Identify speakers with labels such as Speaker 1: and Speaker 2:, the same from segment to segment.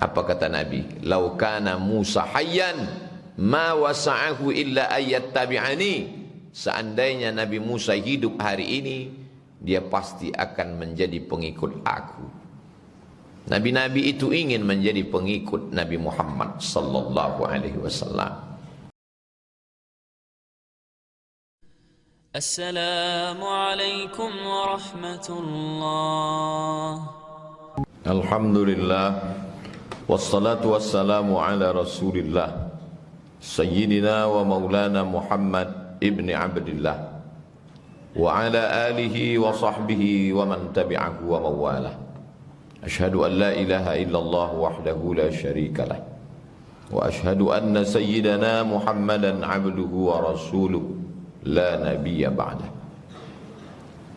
Speaker 1: Apa kata Nabi? Lau kana Musa hayyan ma wasa'ahu illa ayyattabi'ani. Seandainya Nabi Musa hidup hari ini, dia pasti akan menjadi pengikut aku. Nabi-nabi itu ingin menjadi pengikut Nabi Muhammad sallallahu alaihi wasallam.
Speaker 2: Assalamualaikum warahmatullah.
Speaker 1: Alhamdulillah, wassalatu wassalamu ala Rasulillah Sayyidina wa maulana Muhammad ibni Abdillah wa ala alihi wa sahbihi wa man tabi'ahu wa mawalah. Ashhadu an la ilaha illallah wahdahu la syarika lah, wa ashhadu anna sayyidana Muhammadan abduhu wa rasuluh la nabiyya ba'dah.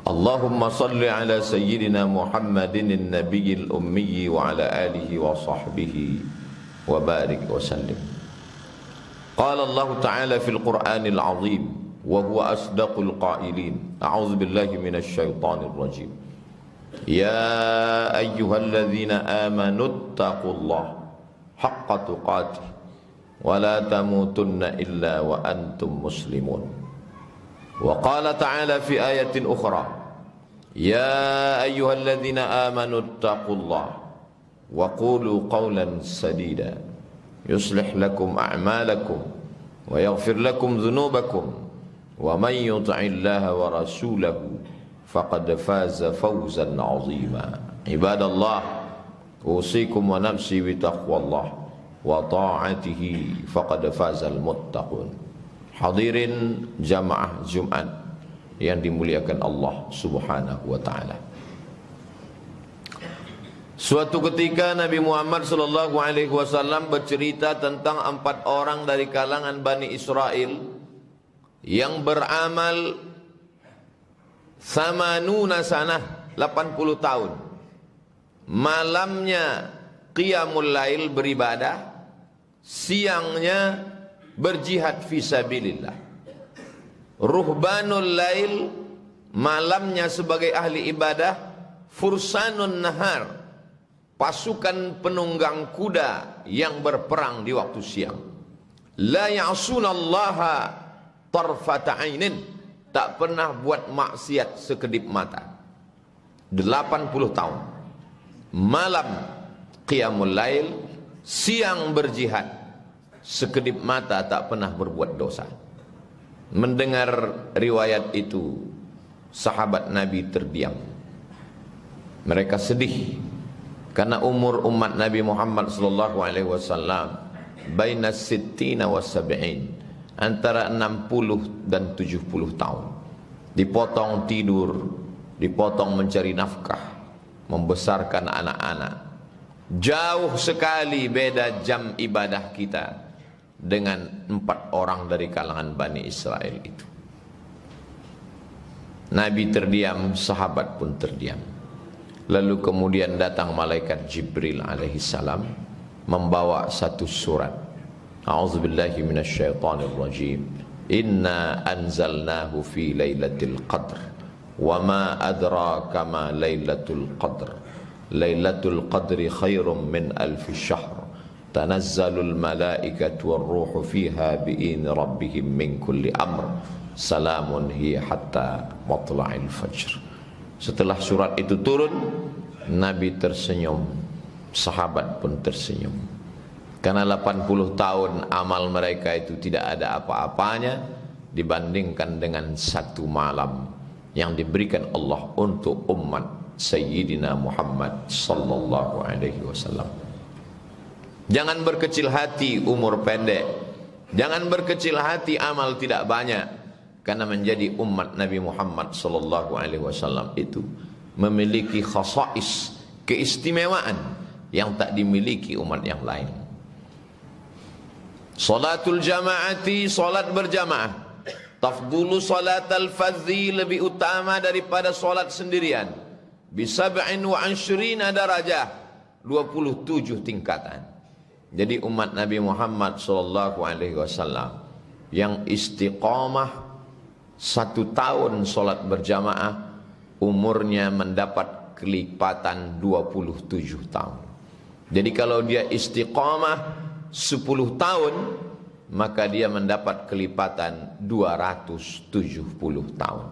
Speaker 1: Allahumma salli ala sayyidina Muhammadin an-nabiyil ummi wa ala alihi wa sahbihi wa barik wa sallim. Qala Allah Ta'ala fil Qur'anil Azim wa huwa asdaqul qailin. A'udzu billahi minasy syaithanir rajim. Ya ayyuhalladzina amanu taqullaha haqqa tuqatih wa la tamutunna illa wa antum muslimun. Wa qala ta'ala fi ayatin ukhra, ya ayyuhalladzina amanu taqullaha wa qulu qawlan sadida yuslih lakum a'malakum wa yaghfir lakum dhunubakum wa man yuti'illaha wa rasulahu faqad faza fawzan 'azima. Ibadallah, usikum wa nafsi bi taqwallah wa ta'atihi faqad fazal muttaqun. Hadirin jamaah Jumat yang dimuliakan Allah Subhanahu wa taala. Suatu ketika Nabi Muhammad sallallahu alaihi wasallam bercerita tentang 4 orang dari kalangan Bani Israel yang beramal samanuna sanah, 80 tahun. Malamnya qiyamul lail beribadah, siangnya berjihad fisabilillah. Ruhbanul lail, malamnya sebagai ahli ibadah, fursanun nahar, pasukan penunggang kuda yang berperang di waktu siang. La ya'sunallaha tarfata ainin, tak pernah buat maksiat sekedip mata. 80 tahun. Malam qiyamul lail, siang berjihad, sekedip mata tak pernah berbuat dosa. Mendengar riwayat itu, sahabat Nabi terdiam. Mereka sedih karena umur umat Nabi Muhammad sallallahu alaihi wasallam baina sittina wa sab'in, antara 60 dan 70 tahun. Dipotong tidur, dipotong mencari nafkah, membesarkan anak-anak. Jauh sekali beda jam ibadah kita dengan 4 orang dari kalangan Bani Israel itu. Nabi terdiam, sahabat pun terdiam. Lalu kemudian datang malaikat Jibril alaihi salam membawa satu surat. A'udzubillahi minasyaitonir rajim. Inna anzalnahu fi lailatul qadr wa ma adraka ma lailatul qadr. Lailatul qadri khairum min alfi syahr. Tanazzalul malaikatu war-ruhu fiha bi'in rabbihim min kulli amr. Salamun hiya hatta matla'il fajr. Setelah surat itu turun, Nabi tersenyum, sahabat pun tersenyum. Karena 80 tahun amal mereka itu tidak ada apa-apanya dibandingkan dengan satu malam yang diberikan Allah untuk umat Sayyidina Muhammad sallallahu alaihi wasallam. Jangan berkecil hati umur pendek. Jangan berkecil hati amal tidak banyak. Karena menjadi umat Nabi Muhammad sallallahu alaihi wasallam itu memiliki khasais, keistimewaan yang tak dimiliki umat yang lain. Salatul jamaati, salat berjamaah, tafdulu salatal fadzi, lebih utama daripada salat sendirian. Bisab'in wa 20 darajah, 27 tingkatan. Jadi umat Nabi Muhammad sallallahu alaihi wasallam yang istiqamah 1 tahun solat berjamaah, umurnya mendapat kelipatan 27 tahun. Jadi kalau dia istiqamah 10 tahun, maka dia mendapat kelipatan 270 tahun.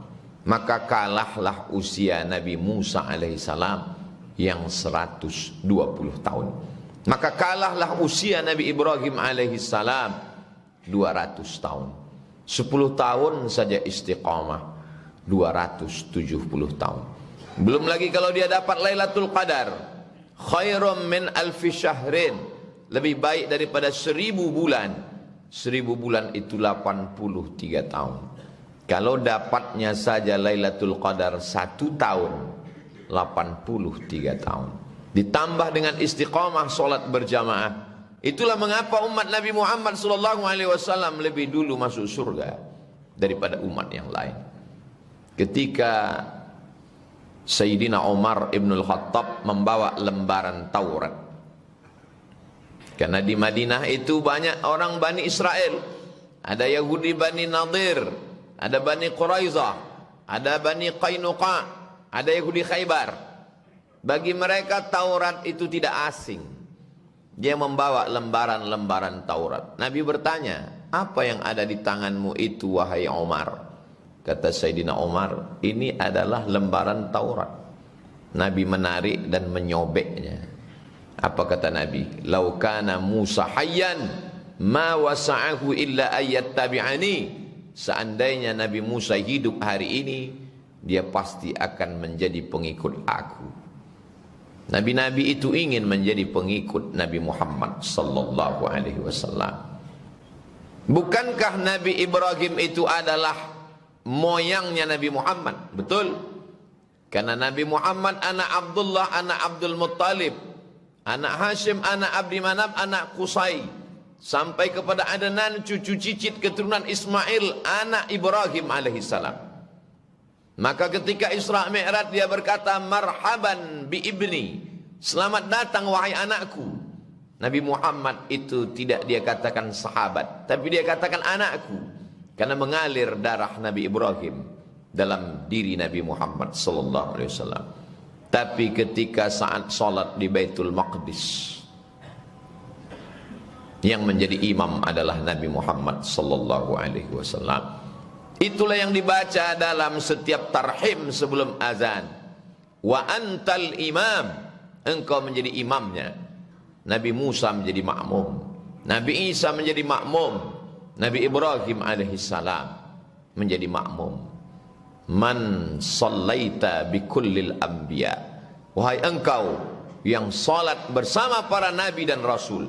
Speaker 1: Maka kalahlah usia Nabi Musa alaihissalam yang 120 tahun. Maka kalahlah usia Nabi Ibrahim alaihissalam 200 tahun. 10 tahun saja istiqamah 270 tahun. Belum lagi kalau dia dapat Lailatul Qadar, khairum min alfi syahrin, lebih baik daripada 1000 bulan. 1000 bulan itu 83 tahun. Kalau dapatnya saja Lailatul Qadar 1 tahun, 83 tahun. Ditambah dengan istiqamah solat berjamaah. Itulah mengapa umat Nabi Muhammad SAW lebih dulu masuk surga daripada umat yang lain. Ketika Sayyidina Umar ibn al-Khattab membawa lembaran Taurat, karena di Madinah itu banyak orang Bani Israel, ada Yahudi Bani Nadir, ada Bani Quraizah, ada Bani Qainuqa, ada Yahudi Khaybar. Bagi mereka Taurat itu tidak asing. Dia membawa lembaran-lembaran Taurat. Nabi bertanya, apa yang ada di tanganmu itu wahai Umar? Kata Sayyidina Umar, ini adalah lembaran Taurat. Nabi menarik dan menyobeknya. Apa kata Nabi? Lau kana Musa hayyan ma wasa'ahu illa ayat tabi'ani. Seandainya Nabi Musa hidup hari ini, dia pasti akan menjadi pengikut aku. Nabi-nabi itu ingin menjadi pengikut Nabi Muhammad sallallahu alaihi wasallam. Bukankah Nabi Ibrahim itu adalah moyangnya Nabi Muhammad? Betul. Karena Nabi Muhammad anak Abdullah, anak Abdul Muttalib, anak Hashim, anak Abdi Manaf, anak Qusay, sampai kepada Adnan, cucu cicit keturunan Ismail, anak Ibrahim alaihissalam. Maka ketika Isra Mi'raj dia berkata, marhaban bi ibni, selamat datang wahai anakku. Nabi Muhammad itu tidak dia katakan sahabat, tapi dia katakan anakku, karena mengalir darah Nabi Ibrahim dalam diri Nabi Muhammad sallallahu alaihi wasallam. Tapi ketika saat salat di Baitul Maqdis, yang menjadi imam adalah Nabi Muhammad sallallahu alaihi wasallam. Itulah yang dibaca dalam setiap tarhim sebelum azan. Wa antal imam, engkau menjadi imamnya. Nabi Musa menjadi makmum, Nabi Isa menjadi makmum, Nabi Ibrahim alaihissalam menjadi makmum. Man sallaita bi kullil anbiya, wahai engkau yang salat bersama para nabi dan rasul,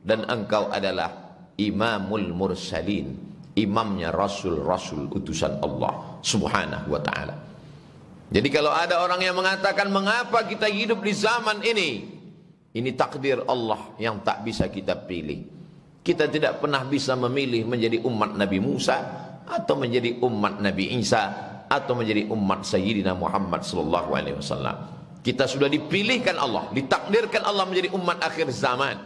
Speaker 1: dan engkau adalah imamul mursalin, imamnya rasul-rasul utusan Allah subhanahu wa ta'ala. Jadi kalau ada orang yang mengatakan mengapa kita hidup di zaman ini takdir Allah yang tak bisa kita pilih. Kita tidak pernah bisa memilih menjadi umat Nabi Musa, atau menjadi umat Nabi Isa, atau menjadi umat Sayyidina Muhammad sallallahu alaihi wasallam. Kita sudah dipilihkan Allah, ditakdirkan Allah menjadi umat akhir zaman.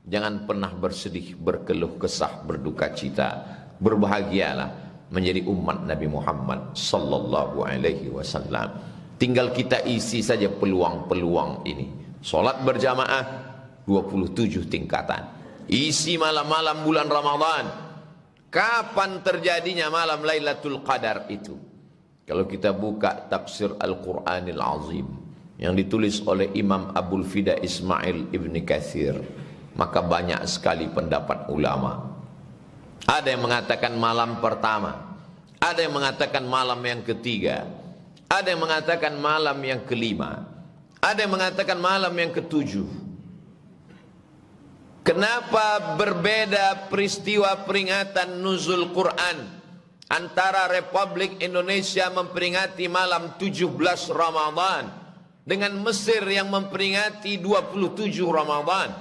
Speaker 1: Jangan pernah bersedih, berkeluh kesah, berduka cita. Berbahagialah menjadi umat Nabi Muhammad sallallahu alaihi wasallam. Tinggal kita isi saja peluang-peluang ini. Salat berjamaah 27 tingkatan. Isi malam-malam bulan Ramadan. Kapan terjadinya malam Lailatul Qadar itu? Kalau kita buka tafsir Al-Qur'anil Azim yang ditulis oleh Imam Abul Fida Ismail Ibn Katsir, maka banyak sekali pendapat ulama. Ada yang mengatakan malam pertama, ada yang mengatakan malam yang ketiga, ada yang mengatakan malam yang kelima, ada yang mengatakan malam yang ketujuh. Kenapa berbeda peristiwa peringatan nuzul Quran antara Republik Indonesia memperingati malam 17 Ramadan dengan Mesir yang memperingati 27 Ramadan?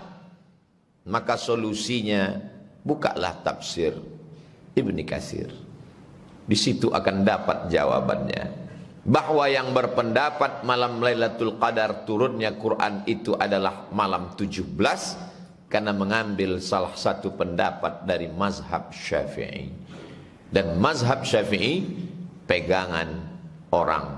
Speaker 1: Maka solusinya, bukalah tafsir Ibnu Katsir. Di situ akan dapat jawabannya. Bahwa yang berpendapat malam Lailatul Qadar turunnya Quran itu adalah malam 17, karena mengambil salah satu pendapat dari mazhab Syafi'i. Dan mazhab Syafi'i pegangan orang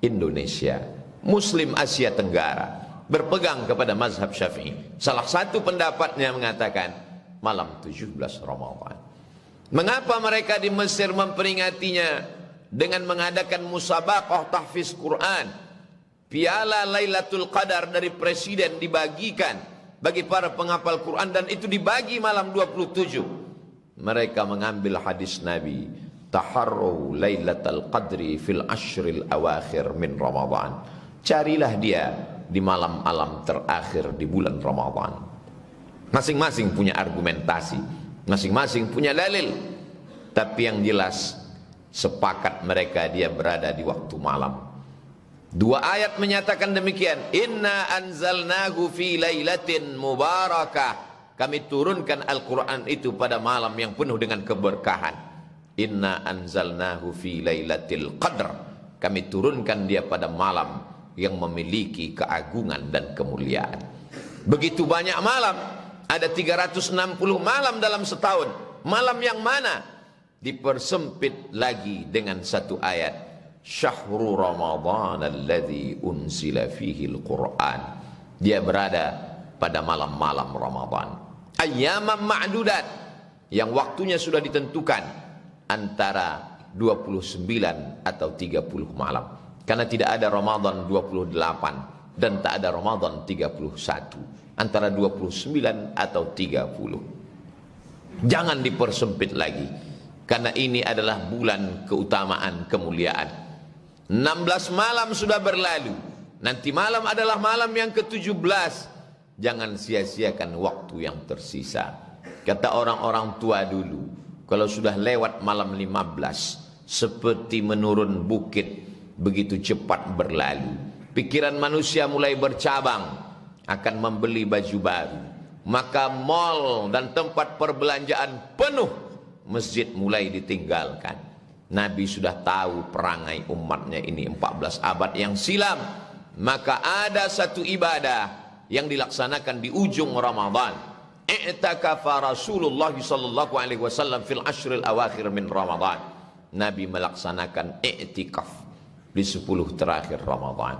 Speaker 1: Indonesia, Muslim Asia Tenggara. berpegang kepada mazhab Syafi'i. Salah satu pendapatnya mengatakan malam 17 Ramadan. Mengapa mereka di Mesir memperingatinya dengan mengadakan musabaqah tahfiz Quran? Piala Lailatul Qadar dari presiden dibagikan bagi para penghafal Quran dan itu dibagi malam 27. Mereka mengambil hadis Nabi, taharru Lailatul Qadri fil ashril awakhir min Ramadan. Carilah dia di malam-malam terakhir di bulan Ramadan. Masing-masing punya argumentasi, masing-masing punya dalil. Tapi yang jelas sepakat mereka dia berada di waktu malam. Dua ayat menyatakan demikian. Inna anzalnahu fi lailatin mubarakah. Kami turunkan Al-Quran itu pada malam yang penuh dengan keberkahan. Inna anzalnahu fi lailatil qadr. Kami turunkan dia pada malam yang memiliki keagungan dan kemuliaan. Begitu banyak malam. Ada 360 malam dalam setahun. Malam yang mana? Dipersempit lagi dengan satu ayat. Syahrul Ramadan alladzi unzila fihi al-Quran. Dia berada pada malam-malam Ramadan. Ayyaman ma'dudat, yang waktunya sudah ditentukan antara 29 atau 30 malam. Karena tidak ada Ramadan 28 dan tak ada Ramadan 31. Antara 29 atau 30. Jangan dipersempit lagi. Karena ini adalah bulan keutamaan, kemuliaan. 16 malam sudah berlalu. Nanti malam adalah malam yang ke-17. Jangan sia-siakan waktu yang tersisa. Kata orang-orang tua dulu, kalau sudah lewat malam 15, seperti menurun bukit, begitu cepat berlalu. Pikiran manusia mulai bercabang, akan membeli baju baru. Maka mal dan tempat perbelanjaan penuh, masjid mulai ditinggalkan. Nabi sudah tahu perangai umatnya ini 14 abad yang silam. Maka ada satu ibadah yang dilaksanakan di ujung Ramadan. I'takafa Rasulullah sallallahu alaihi wasallam fil ashril awakhir min Ramadan. Nabi melaksanakan i'tikaf di 10 terakhir Ramadan.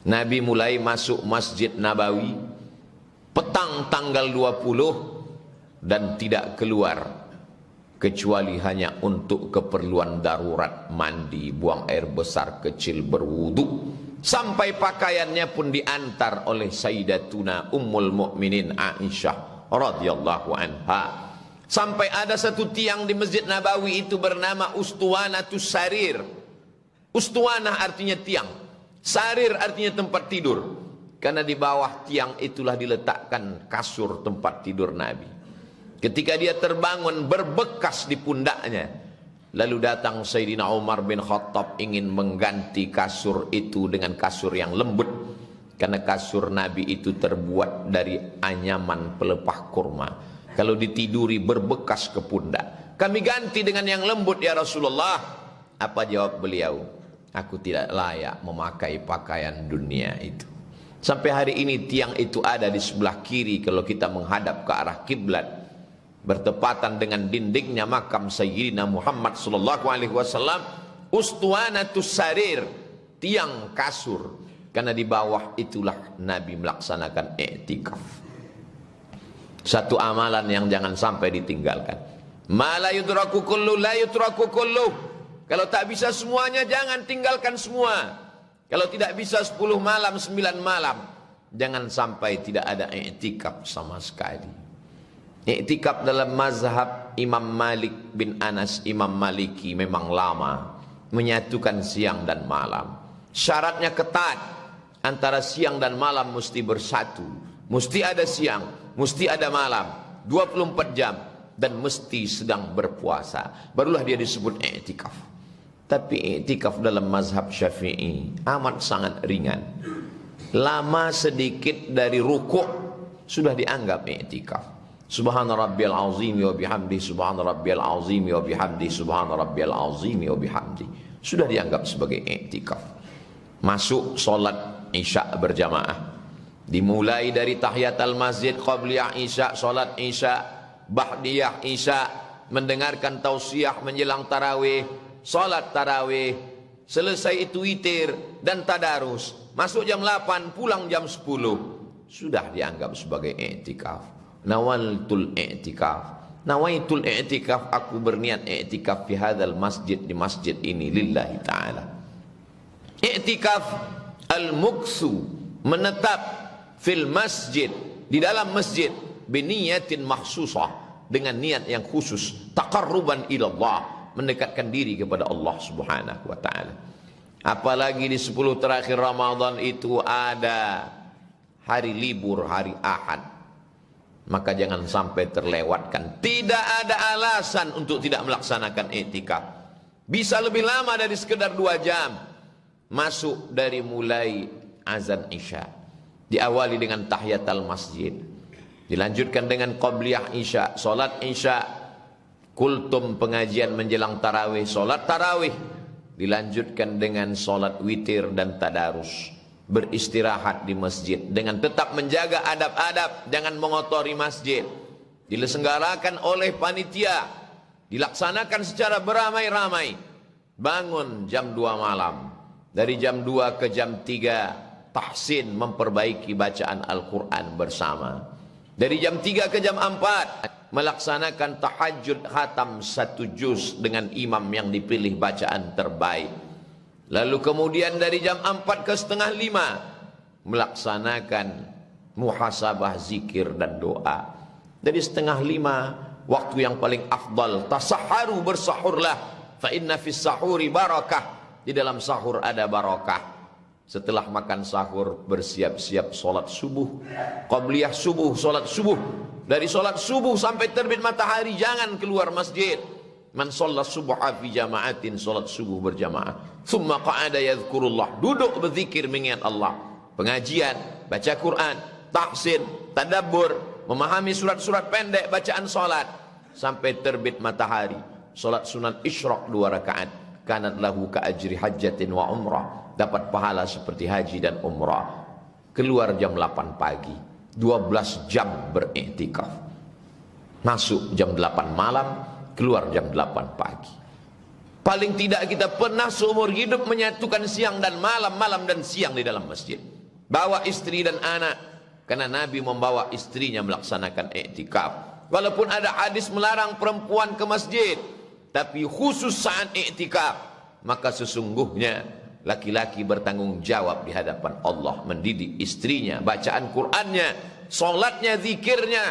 Speaker 1: Nabi mulai masuk Masjid Nabawi petang tanggal 20 dan tidak keluar kecuali hanya untuk keperluan darurat, mandi, buang air besar kecil, berwudu. Sampai pakaiannya pun diantar oleh Sayyidatuna Ummul Mukminin Aisyah radhiyallahu anha. Sampai ada satu tiang di Masjid Nabawi itu bernama Ustuwanatus Sarir. Ustuwanah artinya tiang, sarir artinya tempat tidur. Karena di bawah tiang itulah diletakkan kasur tempat tidur Nabi. Ketika dia terbangun berbekas di pundaknya. Lalu datang Sayyidina Umar bin Khattab ingin mengganti kasur itu dengan kasur yang lembut. Karena kasur Nabi itu terbuat dari anyaman pelepah kurma. Kalau ditiduri berbekas ke pundak. Kami ganti dengan yang lembut ya Rasulullah. Apa jawab beliau? Aku tidak layak memakai pakaian dunia itu. Sampai hari ini tiang itu ada di sebelah kiri kalau kita menghadap ke arah kiblat. Bertepatan dengan dindingnya makam Sayyidina Muhammad sallallahu alaihi wasallam. Ustuwanatus Sarir, tiang kasur. Karena di bawah itulah Nabi melaksanakan i'tikaf. Satu amalan yang jangan sampai ditinggalkan. Ma la yudraku kullu la yutraku kullu. Kalau tak bisa semuanya jangan tinggalkan semua. Kalau tidak bisa 10 malam 9 malam, jangan sampai tidak ada i'tikaf sama sekali. I'tikaf dalam mazhab Imam Malik bin Anas, Imam Maliki memang lama, menyatukan siang dan malam. Syaratnya ketat, antara siang dan malam mesti bersatu. Mesti ada siang, mesti ada malam, 24 jam, dan mesti sedang berpuasa. Barulah dia disebut i'tikaf. Tapi i'tikaf dalam mazhab Syafi'i amat sangat ringan. Lama sedikit dari rukuk sudah dianggap i'tikaf. Subhana rabbiyal azim wa bihamdi, subhana rabbiyal azim wa bihamdi, subhana rabbiyal azim wa bihamdi. Sudah dianggap sebagai i'tikaf. Masuk solat Isya berjamaah. Dimulai dari tahiyatul masjid, qabliyah Isya, solat Isya, ba'diyah Isya, mendengarkan tausiah menjelang tarawih, solat tarawih, selesai itu witir dan tadarus. masuk jam 8, pulang jam 10. Sudah dianggap sebagai i'tikaf. Nawaitul i'tikaf, aku berniat i'tikaf fi hadzal masjid, di masjid ini lillahi ta'ala. I'tikaf al-muksu, menetap fil masjid, di dalam masjid, biniyatin makhsusah, dengan niat yang khusus, taqarruban ila Allah, mendekatkan diri kepada Allah Subhanahu wa taala. Apalagi di 10 terakhir Ramadan itu ada hari libur, hari Ahad. Maka jangan sampai terlewatkan. Tidak ada alasan untuk tidak melaksanakan i'tikaf. Bisa lebih lama dari sekedar 2 jam. Masuk dari mulai azan Isya, diawali dengan tahiyatul masjid, dilanjutkan dengan qabliyah Isya, salat Isya, kultum pengajian menjelang tarawih, salat tarawih, dilanjutkan dengan salat witir dan tadarus, beristirahat di masjid dengan tetap menjaga adab-adab, jangan mengotori masjid, diselenggarakan oleh panitia, dilaksanakan secara beramai-ramai. Bangun jam 2 malam, dari jam 2 ke jam 3 tahsin, memperbaiki bacaan Al-Quran bersama. Dari jam 3 ke jam 4 melaksanakan tahajud khatam 1 juz dengan imam yang dipilih bacaan terbaik. Lalu kemudian dari jam 4 ke setengah 5 melaksanakan muhasabah zikir dan doa. Dari setengah 5 waktu yang paling afdal, tasahharu, bersahurlah, fa inna fis sahuri barakah, di dalam sahur ada barakah. Setelah makan sahur bersiap-siap solat subuh, qabliyah subuh, solat subuh. Dari solat subuh sampai terbit matahari jangan keluar masjid. Man sholat subuha fi jama'atin, solat subuh berjamaah. Thumma qa'ada yadhkurullah, duduk berzikir mengingat Allah. Pengajian, baca Quran, tahsin, tadabbur, memahami surat-surat pendek bacaan solat. Sampai terbit matahari, solat sunat isyraq 2 rakaat. Kanat lahu ka ajri hajjatin wa umrah, dapat pahala seperti haji dan umrah. Keluar jam 8 pagi, 12 jam beriktikaf. Masuk jam 8 malam, keluar jam 8 pagi. Paling tidak kita pernah seumur hidup menyatukan siang dan malam, malam dan siang di dalam masjid. Bawa istri dan anak, karena Nabi membawa istrinya melaksanakan iktikaf. Walaupun ada hadis melarang perempuan ke masjid, tapi khusus saat iktikaf, maka sesungguhnya laki-laki bertanggung jawab di hadapan Allah, mendidik istrinya, bacaan Qur'annya, solatnya, zikirnya.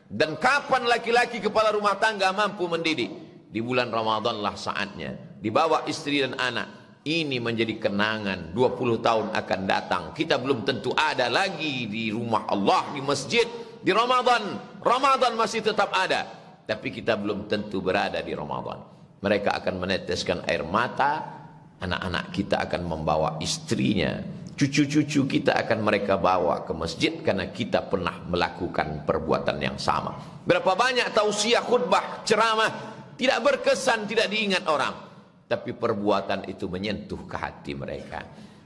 Speaker 1: Dan kapan laki-laki kepala rumah tangga mampu mendidik? Di bulan Ramadan lah saatnya. Dibawa istri dan anak. Ini menjadi kenangan 20 tahun akan datang. Kita belum tentu ada lagi di rumah Allah, di masjid, di Ramadan. Ramadan masih tetap ada, tapi kita belum tentu berada di Ramadan. Mereka akan meneteskan air mata. Anak-anak kita akan membawa istrinya, cucu-cucu kita akan mereka bawa ke masjid karena kita pernah melakukan perbuatan yang sama. Berapa banyak tausiah, khutbah, ceramah tidak berkesan, tidak diingat orang, tapi perbuatan itu menyentuh ke hati mereka.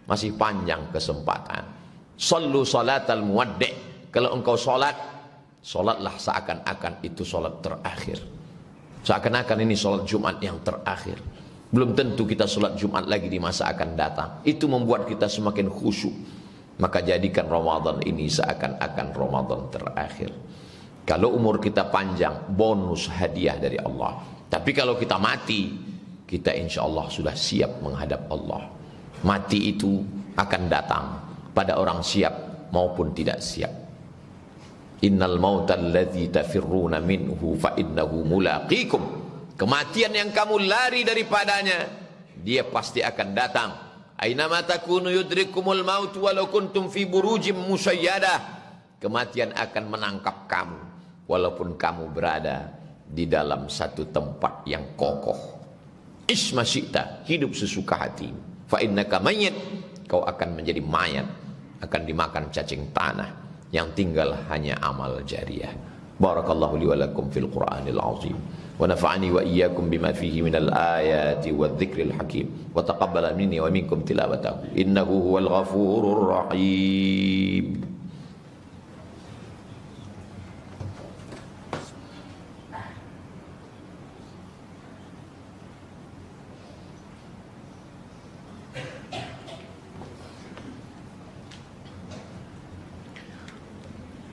Speaker 1: Masih panjang kesempatan. Sallu salatal muwaddi'. Kalau engkau salat, salatlah seakan-akan itu salat terakhir. Seakan-akan ini salat Jumat yang terakhir. Belum tentu kita sholat Jumat lagi di masa akan datang. Itu membuat kita semakin khusyuk. Maka jadikan Ramadan ini seakan-akan Ramadan terakhir. Kalau umur kita panjang, bonus hadiah dari Allah. Tapi kalau kita mati, kita insya Allah sudah siap menghadap Allah. Mati itu akan datang pada orang siap maupun tidak siap. Innal mautal ladzi tafirruna minhu fa innahu mulaqikum. Kematian yang kamu lari daripadanya, dia pasti akan datang. Ainama takunu yudrikumul maut walau kuntum fi burujim musayyadah. Kematian akan menangkap kamu walaupun kamu berada di dalam satu tempat yang kokoh. Isma syi'ta, hidup sesuka hati. Fa innaka mayyit, kau akan menjadi mayat, akan dimakan cacing tanah, yang tinggal hanya amal jariah. Barakallahu li wa lakum fil Qur'anil azim. ونفعني وإياكم بما فيه من الآيات والذكر الحكيم وتقبل مني ومنكم تلاوته إنه هو الغفور الرحيم.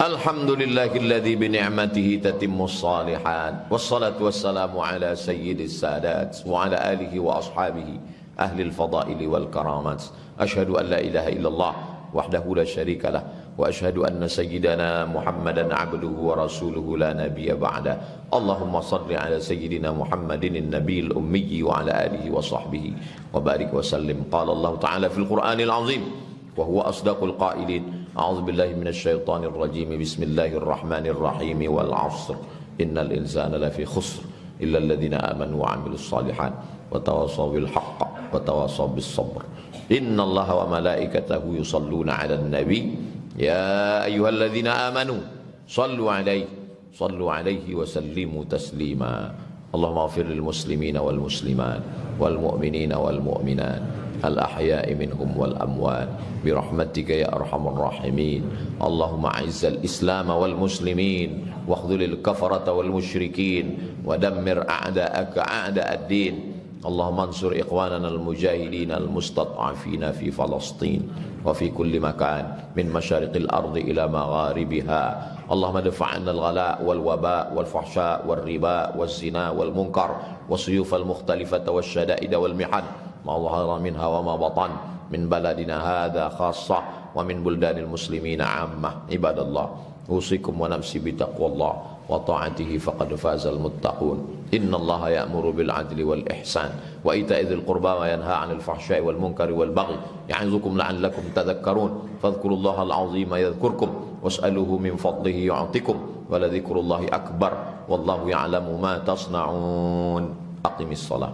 Speaker 1: Alhamdulillahilladzi bi ni'matihi tatimmus shalihat. Wassalatu wassalamu ala sayyidis sadat wa ala alihi wa ashabihi ahli al-fadaili wal karamat. Asyhadu an la ilaha illallah wahdahu la syarika lah wa asyhadu anna sayyidana Muhammadan abduhu wa rasuluhu la nabiyya ba'da. Allahumma salli ala sayyidina Muhammadin an-nabiyil ummi wa ala alihi wa sahbihi wa barik wa sallim. Qala Allah ta'ala fil Qur'anil azim wa huwa asdaqul qailin. A'udzu billahi minasy syaithanir rajim. Bismillahir rahim. Wal 'ashr. Innal insana lafi khusr illa alladziina aamanu wa 'amilus shalihat wa tawassaw bil haqq wa tawassaw bis sabr. Innallaha wa malaikatahu yusholluna 'alan nabi ya ayyuhalladzina amanu sallu 'alaihi wa sallimu taslima. Allahumma ighfir lil muslimina wal muslimat wal mu'minina wal mu'minat al ahya'i minhum wal amwat bi rahmatika ya arhamar rahimin. Allahumma a'izzal islam wal muslimin wa khudhulil kafarata wal musyrikin wa dammir a'da'aka a'da'ad din. Allahumma ansur ikhwanana al-mujahidin al-mustat'afina fi Falastin wa fi kulli makan min masyariqil ardi ila magharibiha. Allahumma dafa'anna al-ghala' wal waba' wal fahsya' wal riba wal zina wal munkar was suyuf al-mukhtalifata wash shada'id wal mihan ma dhahara minha wa ma batan min baladina hadha khassah wa min buldanil muslimina 'ammah. Ibadallah, usikum wa nafsi bi taqwallah wa ta'atihi faqad fazal muttaqun. Innallaha ya'muru bil 'adli wal ihsan wa ita'i dzil qurba wa yanha 'anil fahsya'i wal munkari wal baghi ya'izukum la'allakum tadhakkarun. Fadhkurullahal 'azima yadhkurkum was'aluhu min fadlihi yu'tikum wa la dzikrullahi akbar wallahu ya'lamu ma tasna'un. Aqimis shalah.